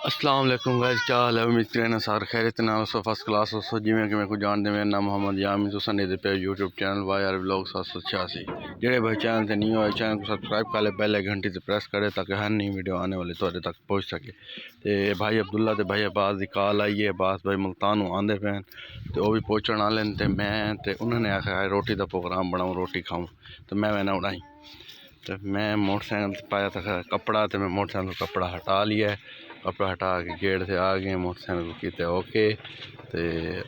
السلام علیکم گائز، کیا حال ہے؟ امید کریں سارے خیریت نال سو فرسٹ کلاس ہو سو جویں کہ میں کو جانتے میرا نام محمد یامین تو سنے دے پہ YouTube channel Y R vlog 786 جڑے بھائی چینل تے نہیں ہوئے چینل کو سبسکرائب کر لے، بیل گھنٹی تے پریس کرے تاکہ ہر نئی ویڈیو آنے والے تواڈے تک پہنچ سکے۔ تے بھائی عبداللہ تے بھائی عباس دی کال آئی ہے، عباس بھائی ملتان آندے پین تے وہ بھی پہنچن والے تے میں تے انہوں نے آخیا روٹی دا پروگرام بناؤں، روٹی کھاؤں تو میں نہ اڑائی تو میں موٹر سائیکل پایا تھا کپڑا تے میں موٹر سائیکل کپڑا ہٹا لیا ہے، کپڑا ہٹا کے گیٹ سے آ گئے، موٹر سائیکل کیتے اوکے تے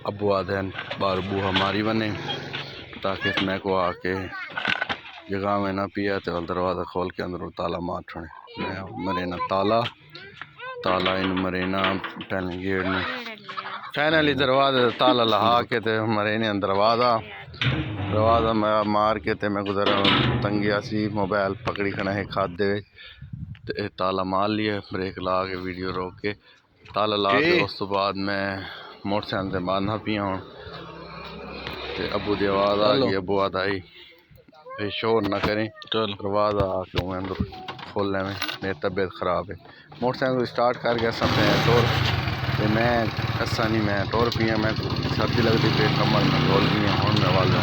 ابو آدھے بار بوہا ماری بنے تاکہ میں کو آ کے جگہ میں نہ پیا تو دروازہ کھول کے اندر تالا مار چھوڑے۔ میں مرینا تالا ان مرینا پہلے گیٹ نے فائنلی دروازہ تالا لہا کے تے مرینے دروازہ مار کے تے میں گزرا تنگیا سی موبائل پکڑی کھڑا ہے کھاد دے تے تالا مار لیا، بریک لا کے ویڈیو روک کے تالا لا کے اس تو بعد میں موٹر سائیکل تے باندھا پیا ہوں تے ابو دی آواز آ گئی، ابو آئی شور نہ کریں دروازہ آ کے میں اندر کھول لیں، میری طبیعت خراب ہے۔ موٹر سائیکل اسٹارٹ کر گیا سب ٹور تے میں ایسا نہیں میں ٹور پیا، میں سردی لگتی پہ کمر میں ڈول گئی ہوں میں والدہ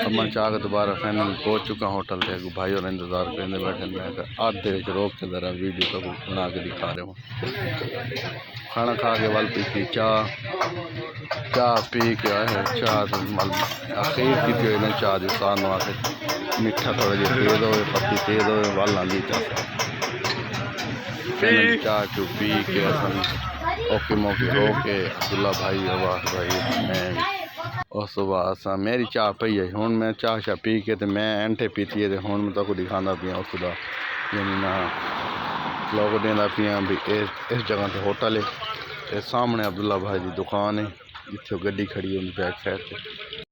امن چاہ کے دوبارہ فائنل پہنچ چکا ہوٹل تے بھائی اور انتظار کرنے بیٹھے، میں آدھے وچ روک کے ذرا ویڈیو کو بنا کے دکھا رہے ہوں۔ کھانا کھا کے ول پی چاہ پی کے آئے ہیں، چاہ اخیر کی جو ہے چاہ دی سان واسطے میٹھا تھوڑا جہا تیز ہوئے، پتی تیز ہوئے، ول آندھی چاہ چو پی کے اوکے موکے ہو کے عبداللہ بھائی عباس بھائی میں اس تو بعد میری چاہ پی ہے ہوں میں چاہ پی کے تے میں اینٹے پیتی ہے ہوں میں تو دکھانا پیا اس دا یعنی نہ لوگ دینا پیا بھی اس جگہ تے ہوٹل ہے، سامنے عبداللہ بھائی دی دکان ہے جتھے گڈی کھڑی ہے بیک سائڈ سے